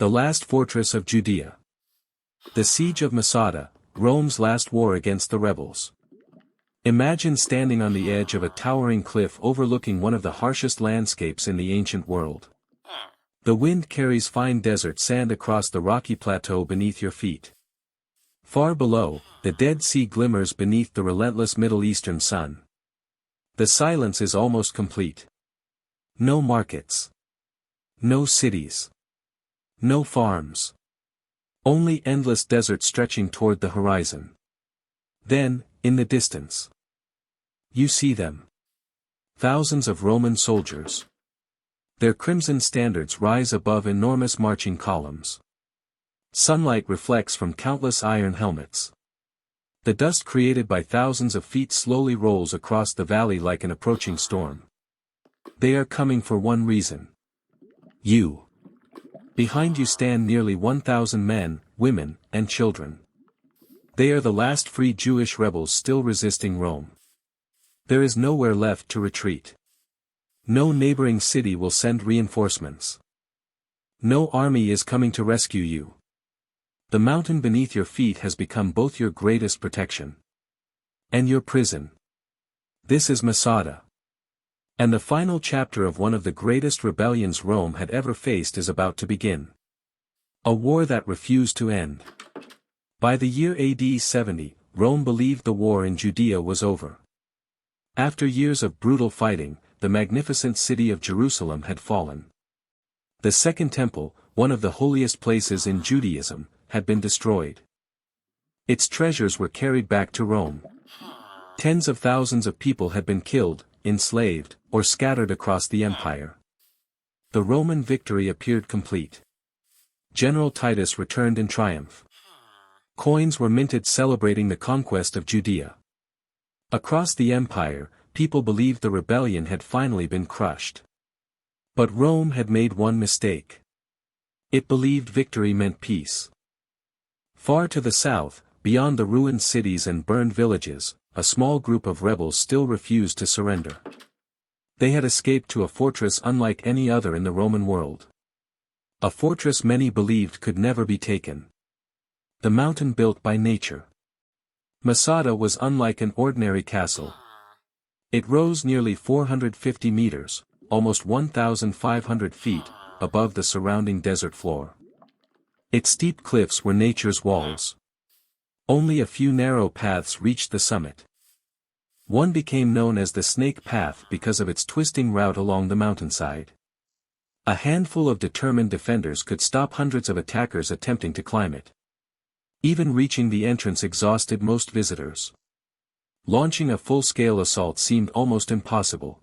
The last fortress of Judea. The siege of Masada, Rome's last war against the rebels. Imagine standing on the edge of a towering cliff overlooking one of the harshest landscapes in the ancient world. The wind carries fine desert sand across the rocky plateau beneath your feet. Far below, the Dead Sea glimmers beneath the relentless Middle Eastern sun. The silence is almost complete. No markets. No cities. No farms. Only endless desert stretching toward the horizon. Then, in the distance, you see them. Thousands of Roman soldiers. Their crimson standards rise above enormous marching columns. Sunlight reflects from countless iron helmets. The dust created by thousands of feet slowly rolls across the valley like an approaching storm. They are coming for one reason. You. Behind you stand nearly 1,000 men, women, and children. They are the last free Jewish rebels still resisting Rome. There is nowhere left to retreat. No neighboring city will send reinforcements. No army is coming to rescue you. The mountain beneath your feet has become both your greatest protection and your prison. This is Masada. And the final chapter of one of the greatest rebellions Rome had ever faced is about to begin. A war that refused to end. By the year AD 70, Rome believed the war in Judea was over. After years of brutal fighting, the magnificent city of Jerusalem had fallen. The Second Temple, one of the holiest places in Judaism, had been destroyed. Its treasures were carried back to Rome. Tens of thousands of people had been killed, enslaved, or scattered across the empire. The Roman victory appeared complete. General Titus returned in triumph. Coins were minted celebrating the conquest of Judea. Across the empire, people believed the rebellion had finally been crushed. But Rome had made one mistake. It believed victory meant peace. Far to the south, beyond the ruined cities and burned villages, a small group of rebels still refused to surrender. They had escaped to a fortress unlike any other in the Roman world. A fortress many believed could never be taken. The mountain built by nature. Masada was unlike an ordinary castle. It rose nearly 450 meters, almost 1,500 feet, above the surrounding desert floor. Its steep cliffs were nature's walls. Only a few narrow paths reached the summit. One became known as the Snake Path because of its twisting route along the mountainside. A handful of determined defenders could stop hundreds of attackers attempting to climb it. Even reaching the entrance exhausted most visitors. Launching a full-scale assault seemed almost impossible.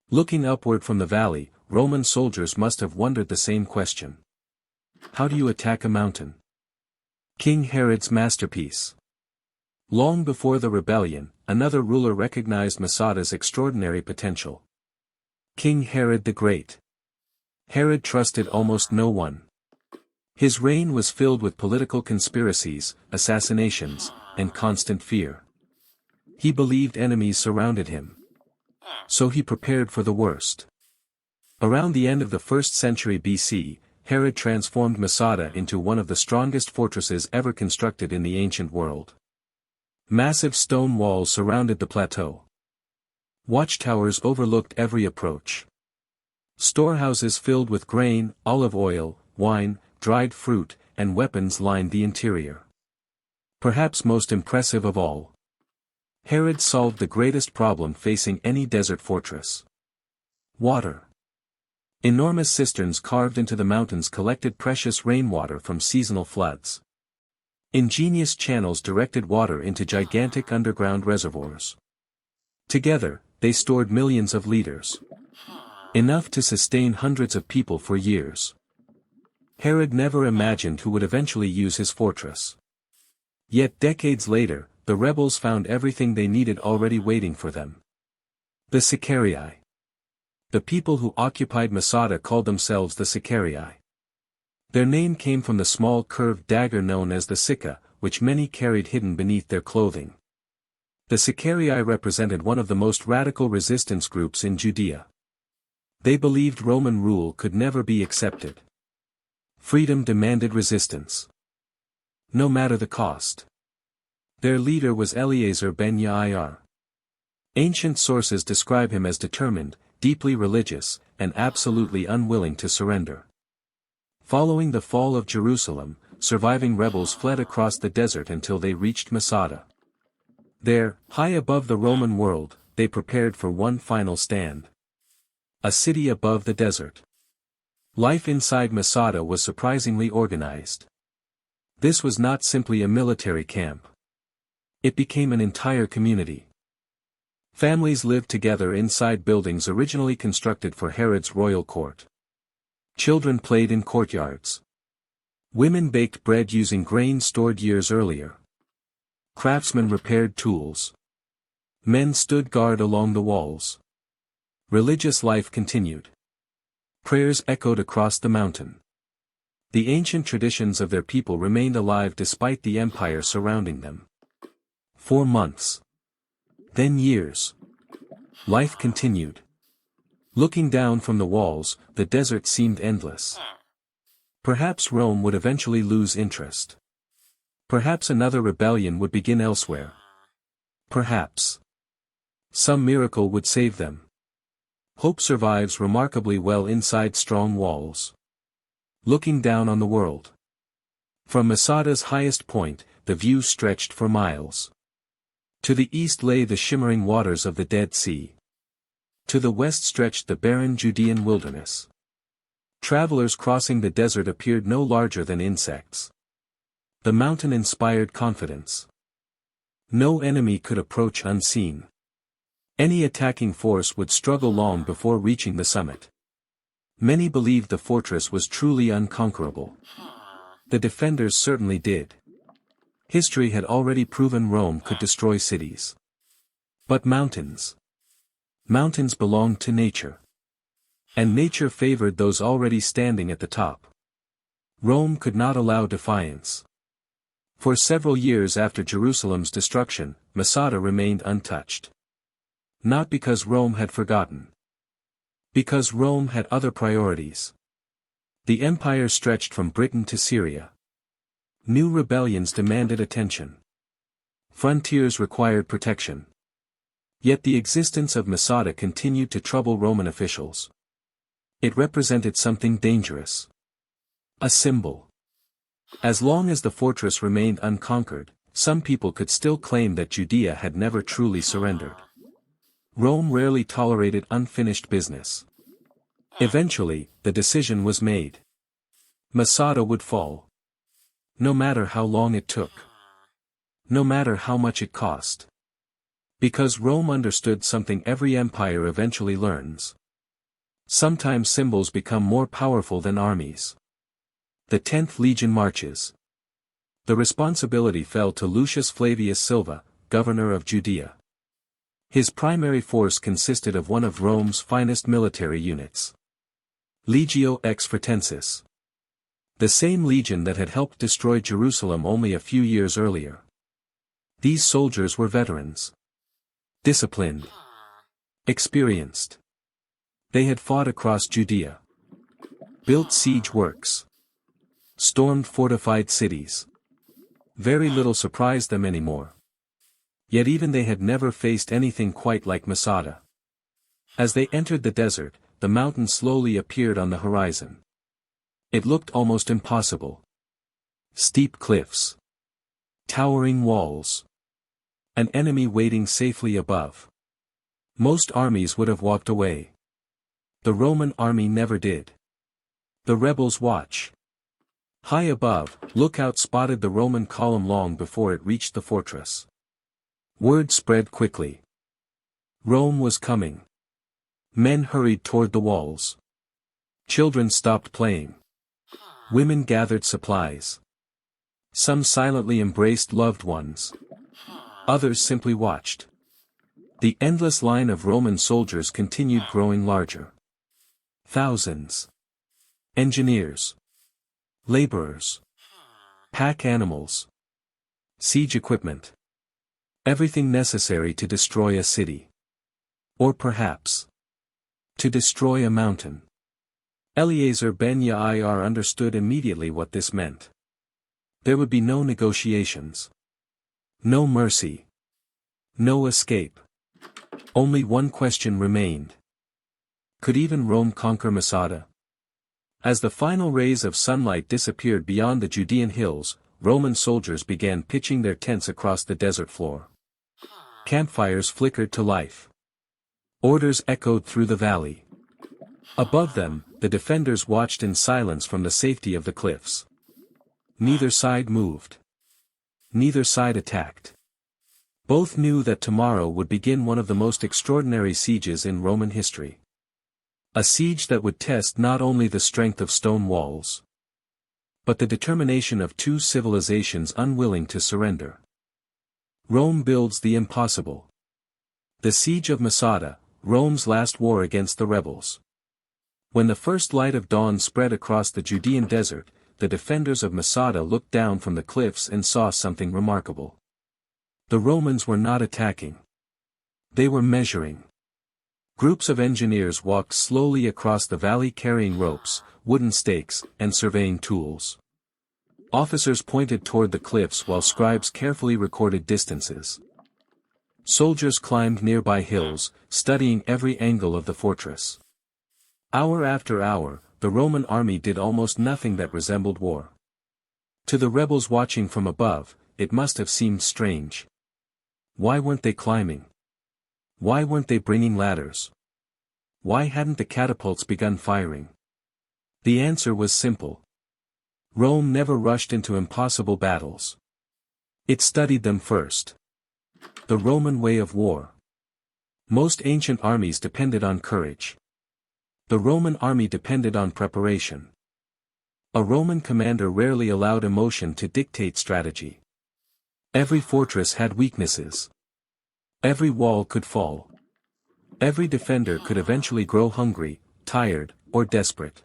Looking upward from the valley, Roman soldiers must have wondered the same question. How do you attack a mountain? King Herod's masterpiece. Long before the rebellion, another ruler recognized Masada's extraordinary potential. King Herod the Great. Herod trusted almost no one. His reign was filled with political conspiracies, assassinations, and constant fear. He believed enemies surrounded him. So he prepared for the worst. Around the end of the 1st century BC, Herod transformed Masada into one of the strongest fortresses ever constructed in the ancient world. Massive stone walls surrounded the plateau. Watchtowers overlooked every approach. Storehouses filled with grain, olive oil, wine, dried fruit, and weapons lined the interior. Perhaps most impressive of all, Herod solved the greatest problem facing any desert fortress. Water. Enormous cisterns carved into the mountains collected precious rainwater from seasonal floods. Ingenious channels directed water into gigantic underground reservoirs. Together, they stored millions of liters. Enough to sustain hundreds of people for years. Herod never imagined who would eventually use his fortress. Yet decades later, the rebels found everything they needed already waiting for them. The Sicarii. The people who occupied Masada called themselves the Sicarii. Their name came from the small curved dagger known as the Sicca, which many carried hidden beneath their clothing. The Sicarii represented one of the most radical resistance groups in Judea. They believed Roman rule could never be accepted. Freedom demanded resistance. No matter the cost. Their leader was Eleazar ben Yair. Ancient sources describe him as determined, deeply religious, and absolutely unwilling to surrender. Following the fall of Jerusalem, surviving rebels fled across the desert until they reached Masada. There, high above the Roman world, they prepared for one final stand. A city above the desert. Life inside Masada was surprisingly organized. This was not simply a military camp. It became an entire community. Families lived together inside buildings originally constructed for Herod's royal court. Children played in courtyards. Women baked bread using grain stored years earlier. Craftsmen repaired tools. Men stood guard along the walls. Religious life continued. Prayers echoed across the mountain. The ancient traditions of their people remained alive despite the empire surrounding them. 4 months. Then years. Life continued. Looking down from the walls, the desert seemed endless. Perhaps Rome would eventually lose interest. Perhaps another rebellion would begin elsewhere. Perhaps some miracle would save them. Hope survives remarkably well inside strong walls. Looking down on the world. From Masada's highest point, the view stretched for miles. To the east lay the shimmering waters of the Dead Sea. To the west stretched the barren Judean wilderness. Travelers crossing the desert appeared no larger than insects. The mountain inspired confidence. No enemy could approach unseen. Any attacking force would struggle long before reaching the summit. Many believed the fortress was truly unconquerable. The defenders certainly did. History had already proven Rome could destroy cities. But mountains. Mountains belonged to nature. And nature favored those already standing at the top. Rome could not allow defiance. For several years after Jerusalem's destruction, Masada remained untouched. Not because Rome had forgotten. Because Rome had other priorities. The empire stretched from Britain to Syria. New rebellions demanded attention. Frontiers required protection. Yet the existence of Masada continued to trouble Roman officials. It represented something dangerous. A symbol. As long as the fortress remained unconquered, some people could still claim that Judea had never truly surrendered. Rome rarely tolerated unfinished business. Eventually, the decision was made. Masada would fall. No matter how long it took. No matter how much it cost. Because Rome understood something every empire eventually learns. Sometimes symbols become more powerful than armies. The 10th Legion marches. The responsibility fell to Lucius Flavius Silva, governor of Judea. His primary force consisted of one of Rome's finest military units. Legio ex Fretensis. The same legion that had helped destroy Jerusalem only a few years earlier. These soldiers were veterans. Disciplined. Experienced. They had fought across Judea. Built siege works. Stormed fortified cities. Very little surprised them anymore. Yet even they had never faced anything quite like Masada. As they entered the desert, the mountain slowly appeared on the horizon. It looked almost impossible. Steep cliffs. Towering walls. An enemy waiting safely above. Most armies would have walked away. The Roman army never did. The rebels watch. High above, Lookout spotted the Roman column long before it reached the fortress. Word spread quickly. Rome was coming. Men hurried toward the walls. Children stopped playing. Women gathered supplies. Some silently embraced loved ones. Others simply watched. The endless line of Roman soldiers continued growing larger. Thousands. Engineers. Laborers. Pack animals. Siege equipment. Everything necessary to destroy a city. Or perhaps to destroy a mountain. Eleazar ben Yair understood immediately what this meant. There would be no negotiations. No mercy. No escape. Only one question remained. Could even Rome conquer Masada? As the final rays of sunlight disappeared beyond the Judean hills, Roman soldiers began pitching their tents across the desert floor. Campfires flickered to life. Orders echoed through the valley. Above them, the defenders watched in silence from the safety of the cliffs. Neither side moved. Neither side attacked. Both knew that tomorrow would begin one of the most extraordinary sieges in Roman history. A siege that would test not only the strength of stone walls, but the determination of two civilizations unwilling to surrender. Rome builds the impossible. The Siege of Masada, Rome's last war against the rebels. When the first light of dawn spread across the Judean desert, the defenders of Masada looked down from the cliffs and saw something remarkable. The Romans were not attacking. They were measuring. Groups of engineers walked slowly across the valley carrying ropes, wooden stakes, and surveying tools. Officers pointed toward the cliffs while scribes carefully recorded distances. Soldiers climbed nearby hills, studying every angle of the fortress. Hour after hour, the Roman army did almost nothing that resembled war. To the rebels watching from above, it must have seemed strange. Why weren't they climbing? Why weren't they bringing ladders? Why hadn't the catapults begun firing? The answer was simple. Rome never rushed into impossible battles. It studied them first. The Roman way of war. Most ancient armies depended on courage. The Roman army depended on preparation. A Roman commander rarely allowed emotion to dictate strategy. Every fortress had weaknesses. Every wall could fall. Every defender could eventually grow hungry, tired, or desperate.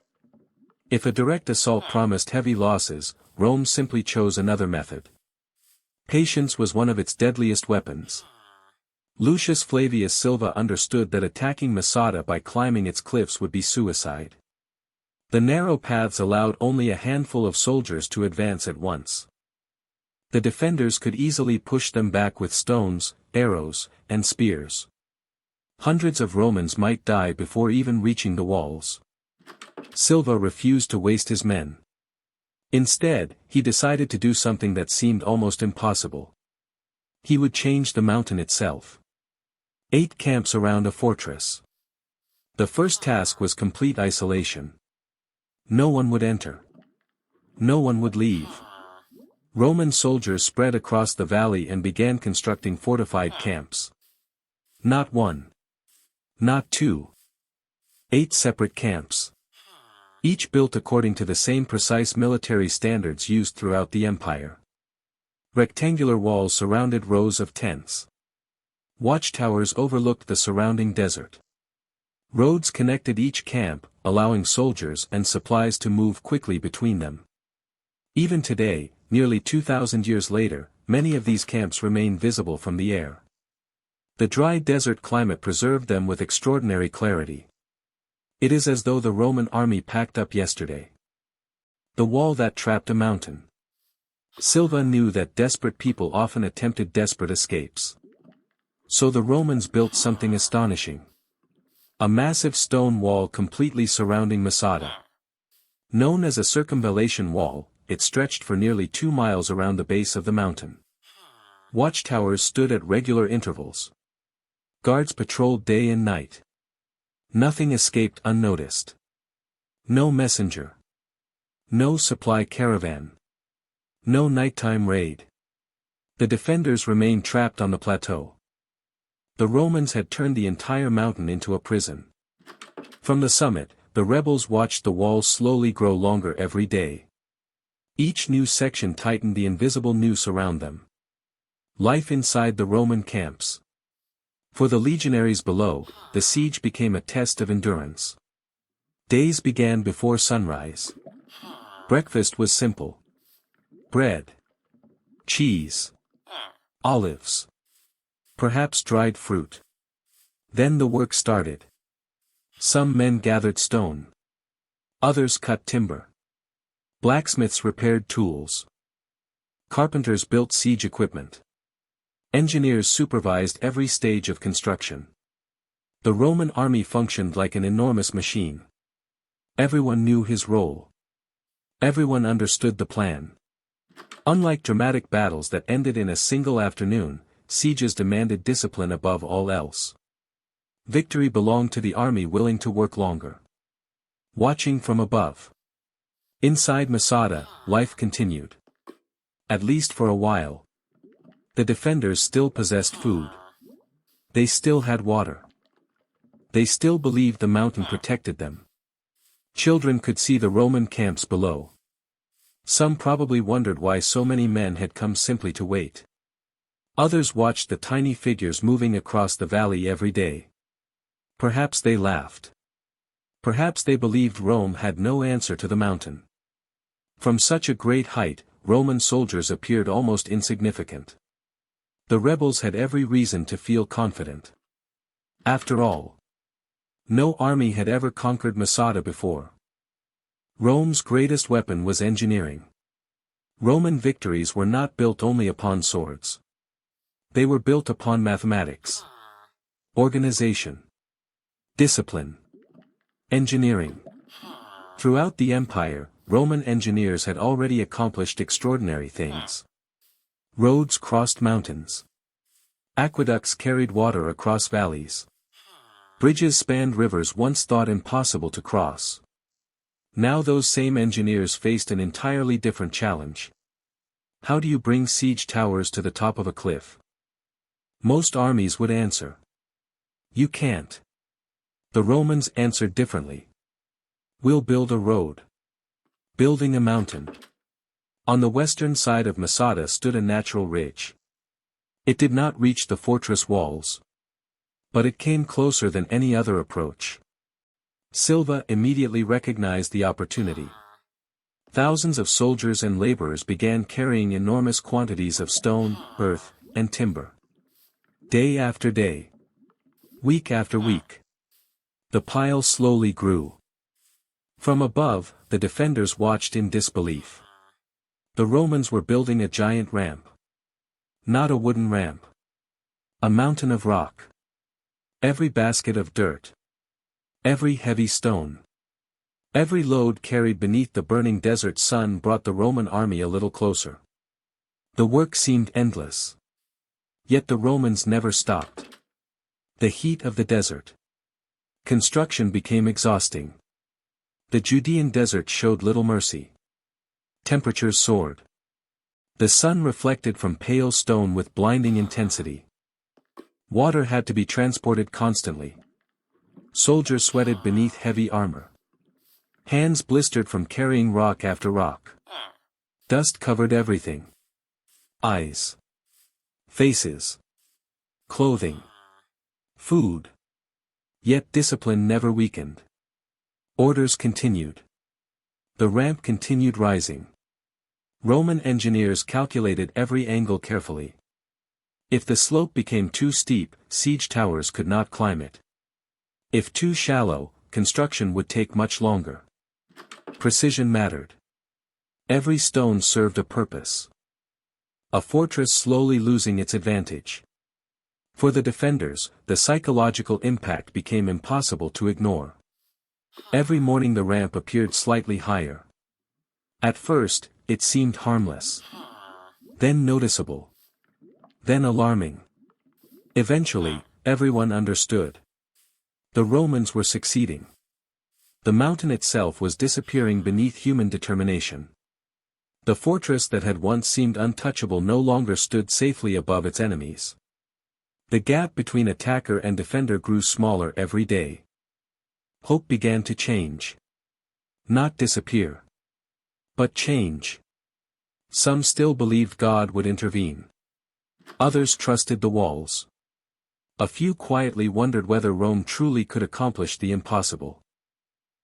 If a direct assault promised heavy losses, Rome simply chose another method. Patience was one of its deadliest weapons. Lucius Flavius Silva understood that attacking Masada by climbing its cliffs would be suicide. The narrow paths allowed only a handful of soldiers to advance at once. The defenders could easily push them back with stones, arrows, and spears. Hundreds of Romans might die before even reaching the walls. Silva refused to waste his men. Instead, he decided to do something that seemed almost impossible. He would change the mountain itself. 8 camps around a fortress. The first task was complete isolation. No one would enter. No one would leave. Roman soldiers spread across the valley and began constructing fortified camps. Not 1. Not 2. 8 separate camps. Each built according to the same precise military standards used throughout the empire. Rectangular walls surrounded rows of tents. Watchtowers overlooked the surrounding desert. Roads connected each camp, allowing soldiers and supplies to move quickly between them. Even today, nearly 2,000 years later, many of these camps remain visible from the air. The dry desert climate preserved them with extraordinary clarity. It is as though the Roman army packed up yesterday. The wall that trapped a mountain. Silva knew that desperate people often attempted desperate escapes. So the Romans built something astonishing. A massive stone wall completely surrounding Masada. Known as a circumvallation wall, it stretched for nearly 2 miles around the base of the mountain. Watchtowers stood at regular intervals. Guards patrolled day and night. Nothing escaped unnoticed. No messenger. No supply caravan. No nighttime raid. The defenders remained trapped on the plateau. The Romans had turned the entire mountain into a prison. From the summit, the rebels watched the walls slowly grow longer every day. Each new section tightened the invisible noose around them. Life inside the Roman camps. For the legionaries below, the siege became a test of endurance. Days began before sunrise. Breakfast was simple. Bread. Cheese. Olives. Perhaps dried fruit. Then the work started. Some men gathered stone. Others cut timber. Blacksmiths repaired tools. Carpenters built siege equipment. Engineers supervised every stage of construction. The Roman army functioned like an enormous machine. Everyone knew his role. Everyone understood the plan. Unlike dramatic battles that ended in a single afternoon, sieges demanded discipline above all else. Victory belonged to the army willing to work longer. Watching from above. Inside Masada, life continued. At least for a while. The defenders still possessed food. They still had water. They still believed the mountain protected them. Children could see the Roman camps below. Some probably wondered why so many men had come simply to wait. Others watched the tiny figures moving across the valley every day. Perhaps they laughed. Perhaps they believed Rome had no answer to the mountain. From such a great height, Roman soldiers appeared almost insignificant. The rebels had every reason to feel confident. After all, no army had ever conquered Masada before. Rome's greatest weapon was engineering. Roman victories were not built only upon swords. They were built upon mathematics, organization, discipline, engineering. Throughout the empire, Roman engineers had already accomplished extraordinary things. Roads crossed mountains. Aqueducts carried water across valleys. Bridges spanned rivers once thought impossible to cross. Now those same engineers faced an entirely different challenge. How do you bring siege towers to the top of a cliff? Most armies would answer. You can't. The Romans answered differently. We'll build a road. Building a mountain. On the western side of Masada stood a natural ridge. It did not reach the fortress walls. But it came closer than any other approach. Silva immediately recognized the opportunity. Thousands of soldiers and laborers began carrying enormous quantities of stone, earth, and timber. Day after day. Week after week. The pile slowly grew. From above, the defenders watched in disbelief. The Romans were building a giant ramp. Not a wooden ramp. A mountain of rock. Every basket of dirt. Every heavy stone. Every load carried beneath the burning desert sun brought the Roman army a little closer. The work seemed endless. Yet the Romans never stopped. The heat of the desert. Construction became exhausting. The Judean Desert showed little mercy. Temperatures soared. The sun reflected from pale stone with blinding intensity. Water had to be transported constantly. Soldiers sweated beneath heavy armor. Hands blistered from carrying rock after rock. Dust covered everything. Eyes. Faces. Clothing. Food. Yet discipline never weakened. Orders continued. The ramp continued rising. Roman engineers calculated every angle carefully. If the slope became too steep, siege towers could not climb it. If too shallow, construction would take much longer. Precision mattered. Every stone served a purpose. A fortress slowly losing its advantage. For the defenders, the psychological impact became impossible to ignore. Every morning the ramp appeared slightly higher. At first, it seemed harmless. Then noticeable. Then alarming. Eventually, everyone understood. The Romans were succeeding. The mountain itself was disappearing beneath human determination. The fortress that had once seemed untouchable no longer stood safely above its enemies. The gap between attacker and defender grew smaller every day. Hope began to change. Not disappear. But change. Some still believed God would intervene. Others trusted the walls. A few quietly wondered whether Rome truly could accomplish the impossible.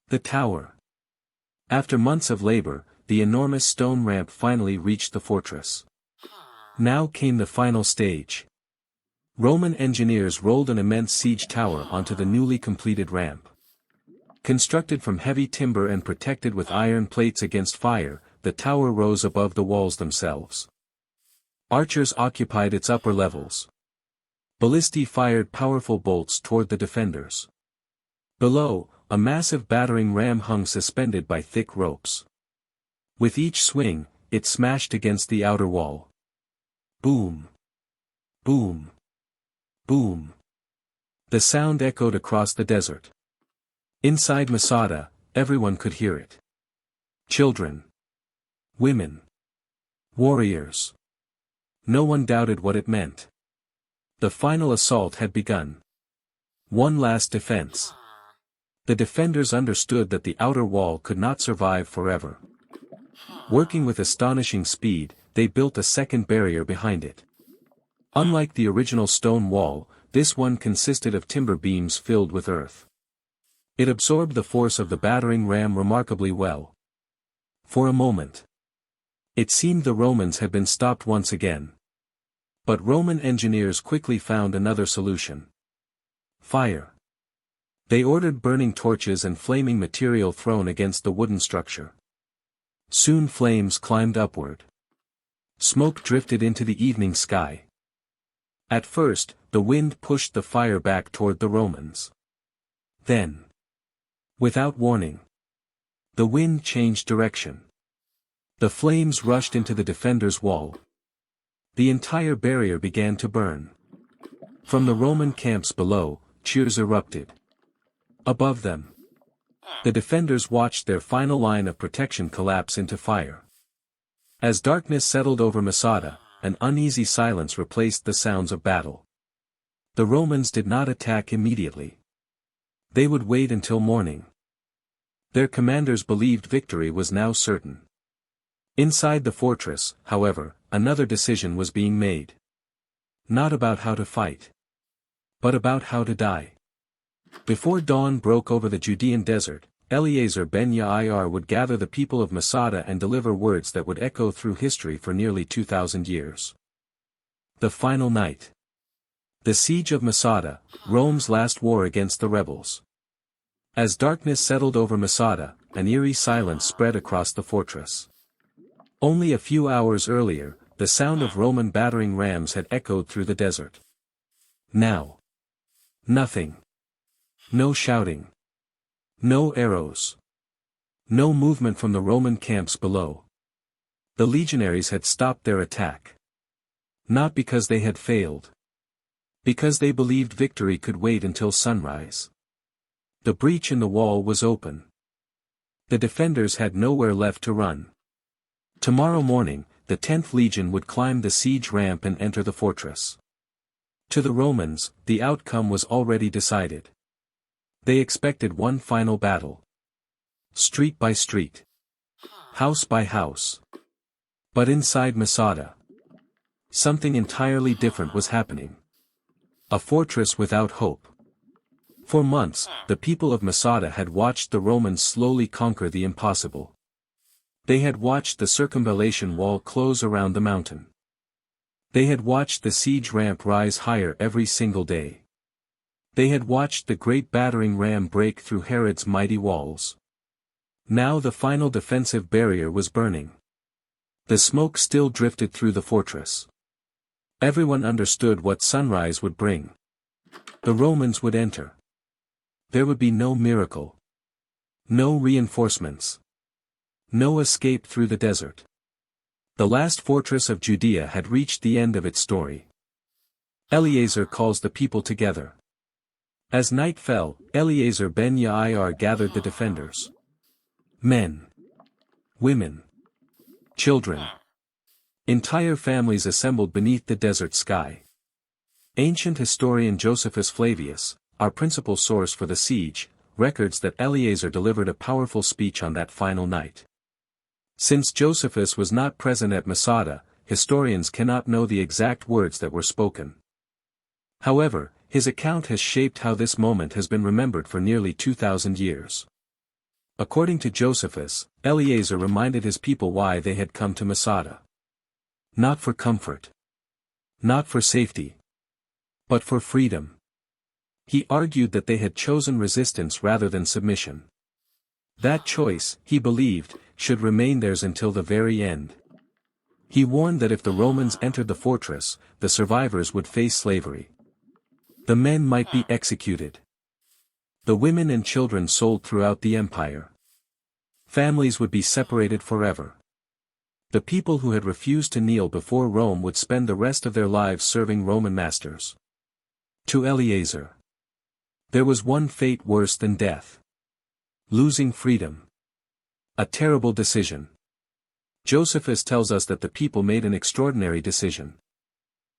The tower. After months of labor, the enormous stone ramp finally reached the fortress. Now came the final stage. Roman engineers rolled an immense siege tower onto the newly completed ramp. Constructed from heavy timber and protected with iron plates against fire, the tower rose above the walls themselves. Archers occupied its upper levels. Ballistae fired powerful bolts toward the defenders. Below, a massive battering ram hung suspended by thick ropes. With each swing, it smashed against the outer wall. Boom! Boom! Boom! The sound echoed across the desert. Inside Masada, everyone could hear it. Children. Women. Warriors. No one doubted what it meant. The final assault had begun. One last defense. The defenders understood that the outer wall could not survive forever. Working with astonishing speed, they built a second barrier behind it. Unlike the original stone wall, this one consisted of timber beams filled with earth. It absorbed the force of the battering ram remarkably well. For a moment, it seemed the Romans had been stopped once again. But Roman engineers quickly found another solution. Fire. They ordered burning torches and flaming material thrown against the wooden structure. Soon flames climbed upward. Smoke drifted into the evening sky. At first, the wind pushed the fire back toward the Romans. Then, without warning, the wind changed direction. The flames rushed into the defenders' wall. The entire barrier began to burn. From the Roman camps below, cheers erupted. Above them, the defenders watched their final line of protection collapse into fire. As darkness settled over Masada, an uneasy silence replaced the sounds of battle. The Romans did not attack immediately. They would wait until morning. Their commanders believed victory was now certain. Inside the fortress, however, another decision was being made. Not about how to fight, but about how to die. Before dawn broke over the Judean Desert, Eleazar ben Yair would gather the people of Masada and deliver words that would echo through history for nearly 2,000 years. The final night. The siege of Masada, Rome's last war against the rebels. As darkness settled over Masada, an eerie silence spread across the fortress. Only a few hours earlier, the sound of Roman battering rams had echoed through the desert. Now, nothing. No shouting. No arrows. No movement from the Roman camps below. The legionaries had stopped their attack. Not because they had failed. Because they believed victory could wait until sunrise. The breach in the wall was open. The defenders had nowhere left to run. Tomorrow morning, the 10th Legion would climb the siege ramp and enter the fortress. To the Romans, the outcome was already decided. They expected one final battle. Street by street. House by house. But inside Masada, something entirely different was happening. A fortress without hope. For months, the people of Masada had watched the Romans slowly conquer the impossible. They had watched the circumvallation wall close around the mountain. They had watched the siege ramp rise higher every single day. They had watched the great battering ram break through Herod's mighty walls. Now the final defensive barrier was burning. The smoke still drifted through the fortress. Everyone understood what sunrise would bring. The Romans would enter. There would be no miracle. No reinforcements. No escape through the desert. The last fortress of Judea had reached the end of its story. Eleazar calls the people together. As night fell, Eleazar ben Yair gathered the defenders. Men. Women. Children. Entire families assembled beneath the desert sky. Ancient historian Josephus Flavius, our principal source for the siege, records that Eleazar delivered a powerful speech on that final night. Since Josephus was not present at Masada, historians cannot know the exact words that were spoken. However, his account has shaped how this moment has been remembered for nearly 2,000 years. According to Josephus, Eleazar reminded his people why they had come to Masada. Not for comfort. Not for safety. But for freedom. He argued that they had chosen resistance rather than submission. That choice, he believed, should remain theirs until the very end. He warned that if the Romans entered the fortress, the survivors would face slavery. The men might be executed. The women and children sold throughout the empire. Families would be separated forever. The people who had refused to kneel before Rome would spend the rest of their lives serving Roman masters. To Eleazar, there was one fate worse than death. Losing freedom. A terrible decision. Josephus tells us that the people made an extraordinary decision.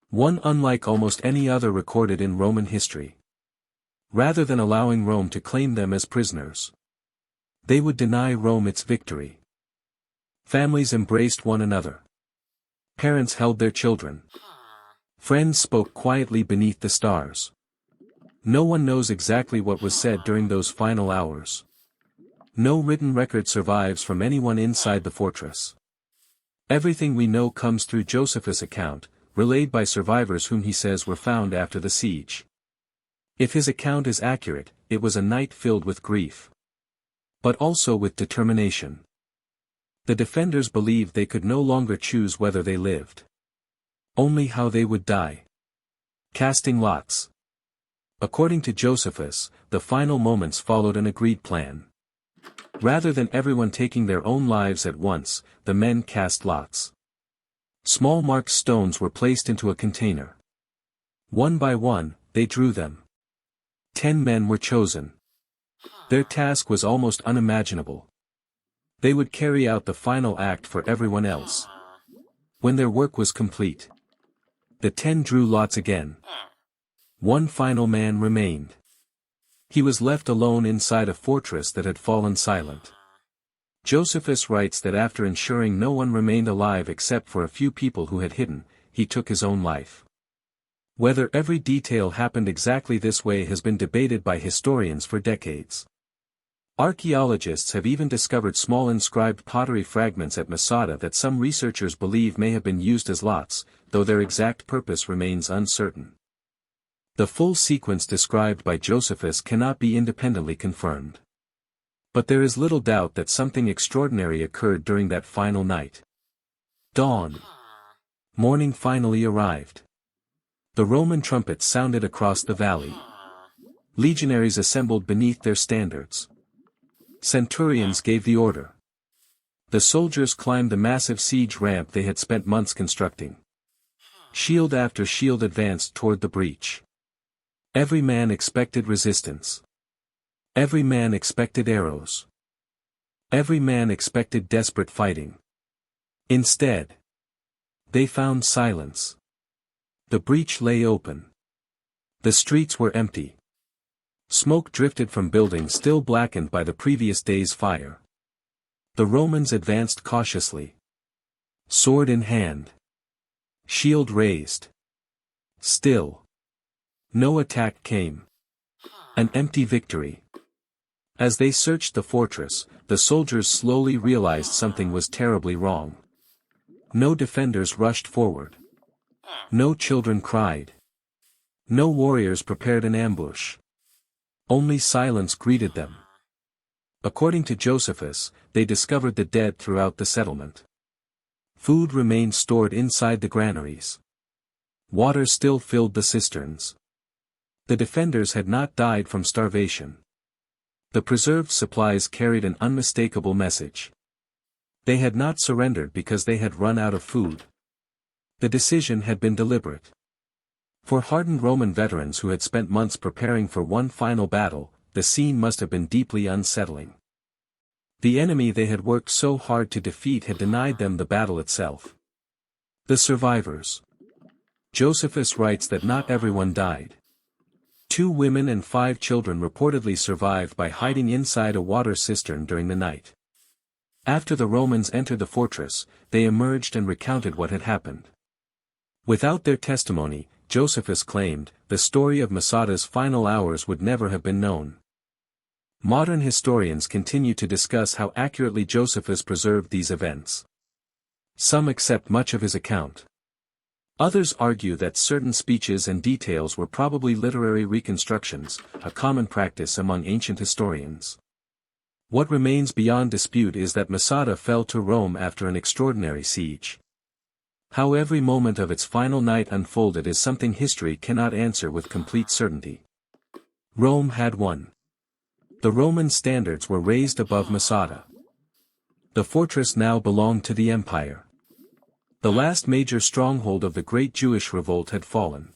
One unlike almost any other recorded in Roman history. Rather than allowing Rome to claim them as prisoners, they would deny Rome its victory. Families embraced one another. Parents held their children. Friends spoke quietly beneath the stars. No one knows exactly what was said during those final hours. No written record survives from anyone inside the fortress. Everything we know comes through Josephus' account, relayed by survivors whom he says were found after the siege. If his account is accurate, it was a night filled with grief. But also with determination. The defenders believed they could no longer choose whether they lived. Only how they would die. Casting lots. According to Josephus, the final moments followed an agreed plan. Rather than everyone taking their own lives at once, the men cast lots. Small marked stones were placed into a container. One by one, they drew them. 10 men were chosen. Their task was almost unimaginable. They would carry out the final act for everyone else. When their work was complete, the 10 drew lots again. One final man remained. He was left alone inside a fortress that had fallen silent. Josephus writes that after ensuring no one remained alive except for a few people who had hidden, he took his own life. Whether every detail happened exactly this way has been debated by historians for decades. Archaeologists have even discovered small inscribed pottery fragments at Masada that some researchers believe may have been used as lots, though their exact purpose remains uncertain. The full sequence described by Josephus cannot be independently confirmed. But there is little doubt that something extraordinary occurred during that final night. Dawn. Morning finally arrived. The Roman trumpets sounded across the valley. Legionaries assembled beneath their standards. Centurions gave the order. The soldiers climbed the massive siege ramp they had spent months constructing. Shield after shield advanced toward the breach. Every man expected resistance. Every man expected arrows. Every man expected desperate fighting. Instead, they found silence. The breach lay open. The streets were empty. Smoke drifted from buildings still blackened by the previous day's fire. The Romans advanced cautiously. Sword in hand. Shield raised. Still. No attack came. An empty victory. As they searched the fortress, the soldiers slowly realized something was terribly wrong. No defenders rushed forward. No children cried. No warriors prepared an ambush. Only silence greeted them. According to Josephus, they discovered the dead throughout the settlement. Food remained stored inside the granaries. Water still filled the cisterns. The defenders had not died from starvation. The preserved supplies carried an unmistakable message. They had not surrendered because they had run out of food. The decision had been deliberate. For hardened Roman veterans who had spent months preparing for one final battle, the scene must have been deeply unsettling. The enemy they had worked so hard to defeat had denied them the battle itself. The survivors. Josephus writes that not everyone died. 2 women and 5 children reportedly survived by hiding inside a water cistern during the night. After the Romans entered the fortress, they emerged and recounted what had happened. Without their testimony, Josephus claimed, the story of Masada's final hours would never have been known. Modern historians continue to discuss how accurately Josephus preserved these events. Some accept much of his account. Others argue that certain speeches and details were probably literary reconstructions, a common practice among ancient historians. What remains beyond dispute is that Masada fell to Rome after an extraordinary siege. How every moment of its final night unfolded is something history cannot answer with complete certainty. Rome had won. The Roman standards were raised above Masada. The fortress now belonged to the empire. The last major stronghold of the Great Jewish Revolt had fallen.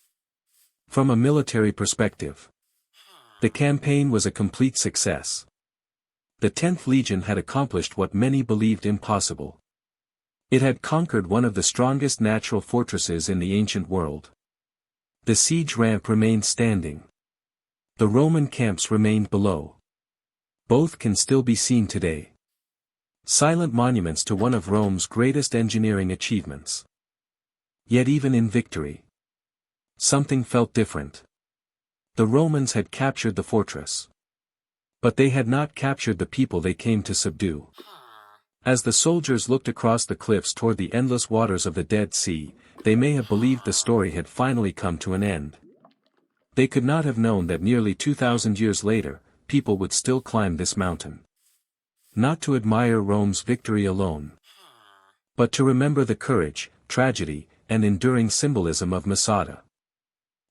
From a military perspective, the campaign was a complete success. The 10th Legion had accomplished what many believed impossible. It had conquered one of the strongest natural fortresses in the ancient world. The siege ramp remained standing. The Roman camps remained below. Both can still be seen today. Silent monuments to one of Rome's greatest engineering achievements. Yet even in victory, something felt different. The Romans had captured the fortress. But they had not captured the people they came to subdue. As the soldiers looked across the cliffs toward the endless waters of the Dead Sea, they may have believed the story had finally come to an end. They could not have known that nearly 2,000 years later, people would still climb this mountain. Not to admire Rome's victory alone, but to remember the courage, tragedy, and enduring symbolism of Masada.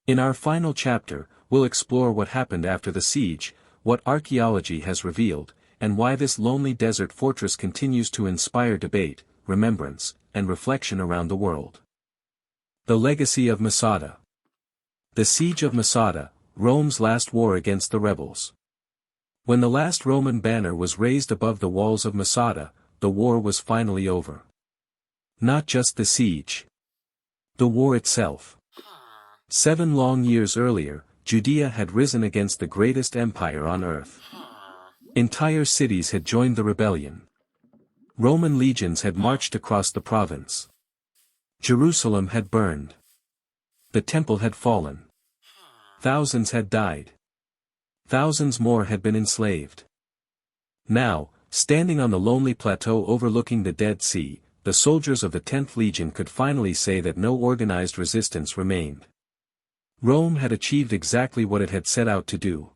In our final chapter, we'll explore what happened after the siege, what archaeology has revealed, and why this lonely desert fortress continues to inspire debate, remembrance, and reflection around the world. The legacy of Masada. The siege of Masada, Rome's last war against the rebels. When the last Roman banner was raised above the walls of Masada, the war was finally over. Not just the siege. The war itself. 7 long years earlier, Judea had risen against the greatest empire on earth. Entire cities had joined the rebellion. Roman legions had marched across the province. Jerusalem had burned. The temple had fallen. Thousands had died. Thousands more had been enslaved. Now, standing on the lonely plateau overlooking the Dead Sea, the soldiers of the 10th Legion could finally say that no organized resistance remained. Rome had achieved exactly what it had set out to do.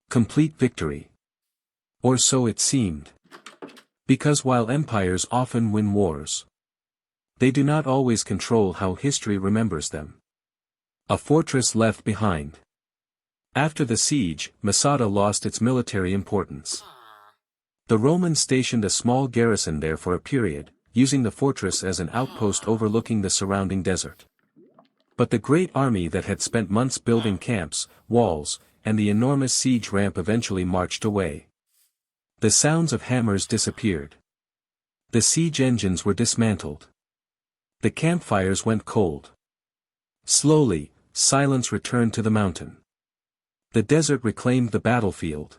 Complete victory. Or so it seemed. Because while empires often win wars, they do not always control how history remembers them. A fortress left behind. After the siege, Masada lost its military importance. The Romans stationed a small garrison there for a period, using the fortress as an outpost overlooking the surrounding desert. But the great army that had spent months building camps, walls, and the enormous siege ramp eventually marched away. The sounds of hammers disappeared. The siege engines were dismantled. The campfires went cold. Slowly, silence returned to the mountain. The desert reclaimed the battlefield.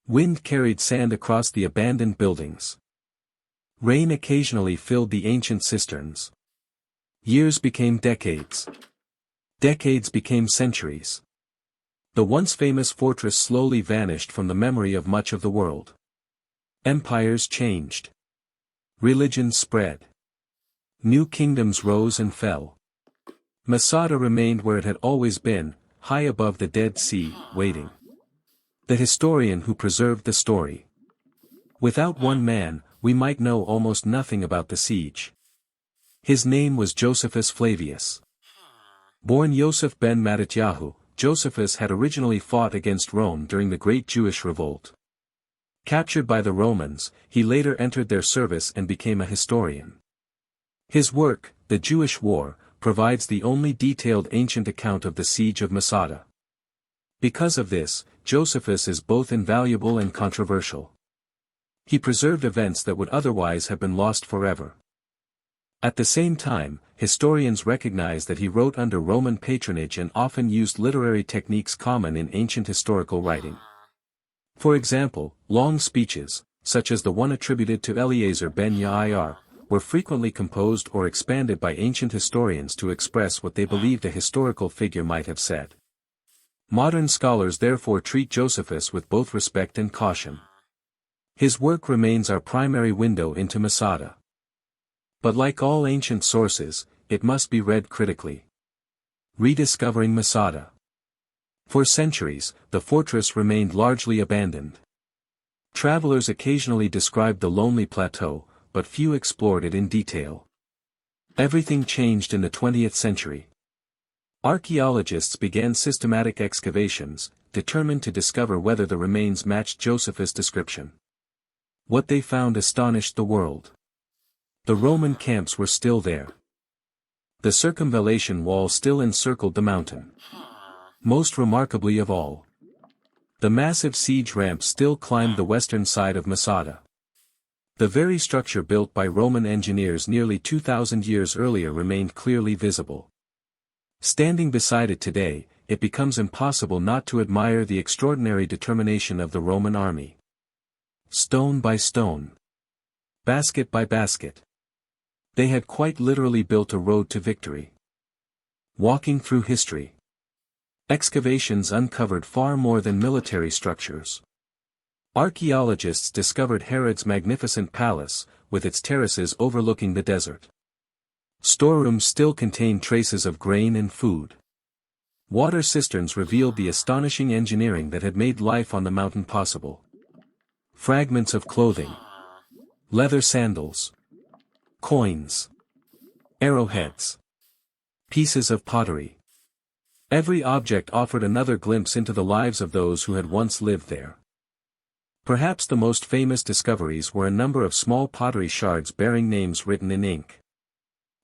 Wind carried sand across the abandoned buildings. Rain occasionally filled the ancient cisterns. Years became decades. Decades became centuries. The once famous fortress slowly vanished from the memory of much of the world. Empires changed. Religions spread. New kingdoms rose and fell. Masada remained where it had always been, high above the Dead Sea, waiting. The historian who preserved the story. Without one man, we might know almost nothing about the siege. His name was Josephus Flavius. Born Yosef ben Mattatyahu, Josephus had originally fought against Rome during the Great Jewish Revolt. Captured by the Romans, he later entered their service and became a historian. His work, The Jewish War, provides the only detailed ancient account of the siege of Masada. Because of this, Josephus is both invaluable and controversial. He preserved events that would otherwise have been lost forever. At the same time, historians recognize that he wrote under Roman patronage and often used literary techniques common in ancient historical writing. For example, long speeches, such as the one attributed to Eleazar ben Yair, were frequently composed or expanded by ancient historians to express what they believed a historical figure might have said. Modern scholars therefore treat Josephus with both respect and caution. His work remains our primary window into Masada. But like all ancient sources, it must be read critically. Rediscovering Masada. For centuries, the fortress remained largely abandoned. Travelers occasionally described the lonely plateau, but few explored it in detail. Everything changed in the 20th century. Archaeologists began systematic excavations, determined to discover whether the remains matched Josephus' description. What they found astonished the world. The Roman camps were still there. The circumvallation wall still encircled the mountain. Most remarkably of all, the massive siege ramp still climbed the western side of Masada. The very structure built by Roman engineers nearly 2,000 years earlier remained clearly visible. Standing beside it today, it becomes impossible not to admire the extraordinary determination of the Roman army. Stone by stone, basket by basket, they had quite literally built a road to victory. Walking through history. Excavations uncovered far more than military structures. Archaeologists discovered Herod's magnificent palace, with its terraces overlooking the desert. Storerooms still contained traces of grain and food. Water cisterns revealed the astonishing engineering that had made life on the mountain possible. Fragments of clothing, leather sandals, coins, arrowheads, pieces of pottery. Every object offered another glimpse into the lives of those who had once lived there. Perhaps the most famous discoveries were a number of small pottery shards bearing names written in ink.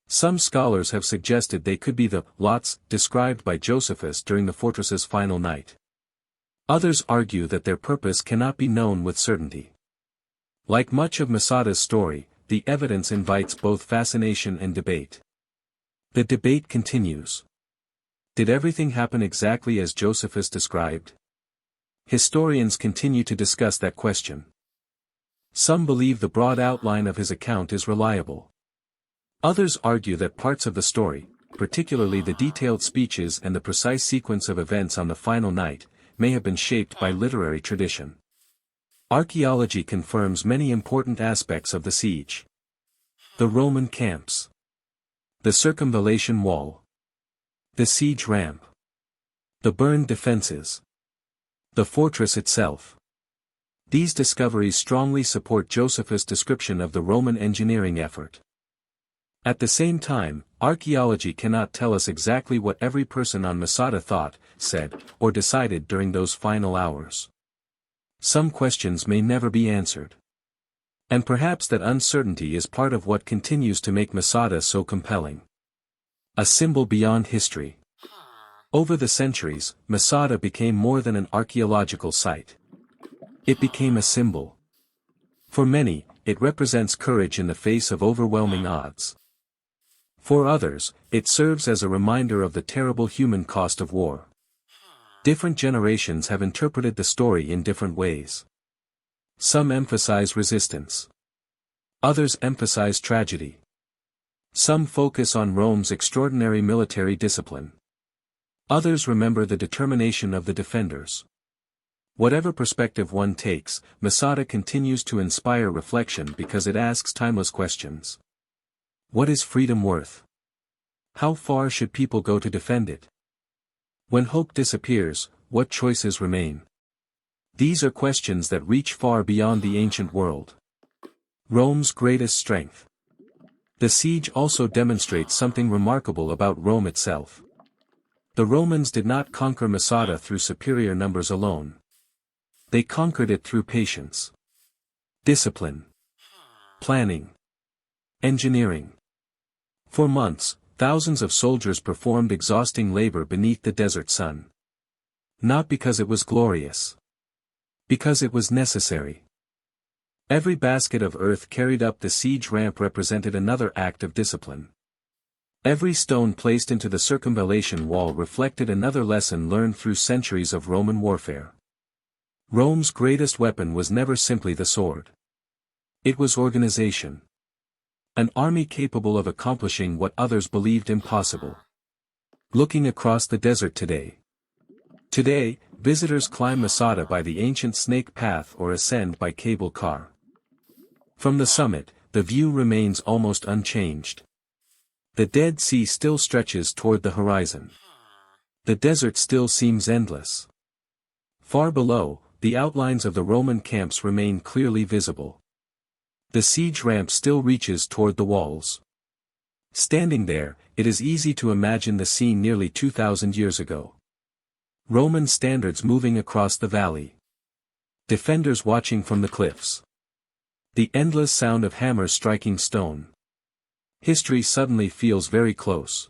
Some scholars have suggested they could be the lots described by Josephus during the fortress's final night. Others argue that their purpose cannot be known with certainty. Like much of Masada's story, the evidence invites both fascination and debate. The debate continues. Did everything happen exactly as Josephus described? Historians continue to discuss that question. Some believe the broad outline of his account is reliable. Others argue that parts of the story, particularly the detailed speeches and the precise sequence of events on the final night, may have been shaped by literary tradition. Archaeology confirms many important aspects of the siege. The Roman camps. The circumvallation wall. The siege ramp. The burned defenses. The fortress itself. These discoveries strongly support Josephus' description of the Roman engineering effort. At the same time, archaeology cannot tell us exactly what every person on Masada thought, said, or decided during those final hours. Some questions may never be answered. And perhaps that uncertainty is part of what continues to make Masada so compelling. A symbol beyond history. Over the centuries, Masada became more than an archaeological site. It became a symbol. For many, it represents courage in the face of overwhelming odds. For others, it serves as a reminder of the terrible human cost of war. Different generations have interpreted the story in different ways. Some emphasize resistance. Others emphasize tragedy. Some focus on Rome's extraordinary military discipline. Others remember the determination of the defenders. Whatever perspective one takes, Masada continues to inspire reflection because it asks timeless questions. What is freedom worth? How far should people go to defend it? When hope disappears, what choices remain? These are questions that reach far beyond the ancient world. Rome's greatest strength. The siege also demonstrates something remarkable about Rome itself. The Romans did not conquer Masada through superior numbers alone. They conquered it through patience, discipline, planning, engineering. For months, thousands of soldiers performed exhausting labor beneath the desert sun. Not because it was glorious. Because it was necessary. Every basket of earth carried up the siege ramp represented another act of discipline. Every stone placed into the circumvallation wall reflected another lesson learned through centuries of Roman warfare. Rome's greatest weapon was never simply the sword. It was organization. An army capable of accomplishing what others believed impossible. Looking across the desert today. Today, visitors climb Masada by the ancient snake path or ascend by cable car. From the summit, the view remains almost unchanged. The Dead Sea still stretches toward the horizon. The desert still seems endless. Far below, the outlines of the Roman camps remain clearly visible. The siege ramp still reaches toward the walls. Standing there, it is easy to imagine the scene nearly 2,000 years ago. Roman standards moving across the valley. Defenders watching from the cliffs. The endless sound of hammers striking stone. History suddenly feels very close.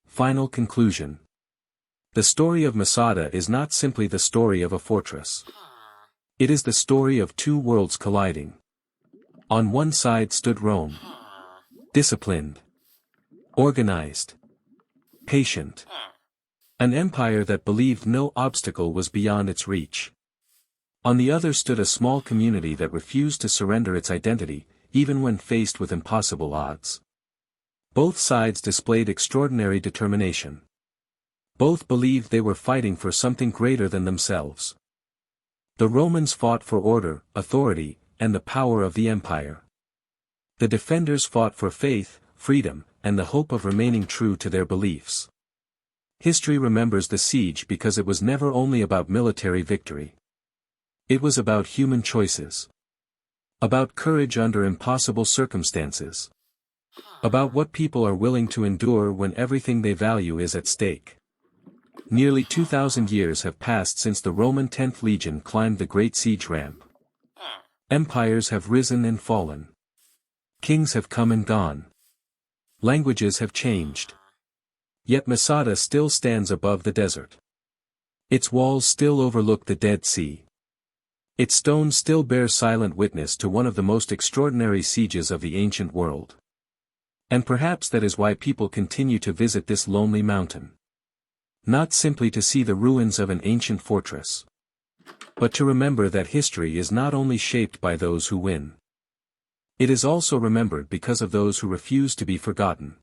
Final conclusion. The story of Masada is not simply the story of a fortress. It is the story of two worlds colliding. On one side stood Rome. Disciplined. Organized. Patient. An empire that believed no obstacle was beyond its reach. On the other stood a small community that refused to surrender its identity, even when faced with impossible odds. Both sides displayed extraordinary determination. Both believed they were fighting for something greater than themselves. The Romans fought for order, authority, and the power of the empire. The defenders fought for faith, freedom, and the hope of remaining true to their beliefs. History remembers the siege because it was never only about military victory. It was about human choices. About courage under impossible circumstances. About what people are willing to endure when everything they value is at stake. Nearly 2,000 years have passed since the Roman 10th Legion climbed the Great Siege Ramp. Empires have risen and fallen. Kings have come and gone. Languages have changed. Yet Masada still stands above the desert. Its walls still overlook the Dead Sea. Its stones still bear silent witness to one of the most extraordinary sieges of the ancient world. And perhaps that is why people continue to visit this lonely mountain. Not simply to see the ruins of an ancient fortress, but to remember that history is not only shaped by those who win. It is also remembered because of those who refuse to be forgotten.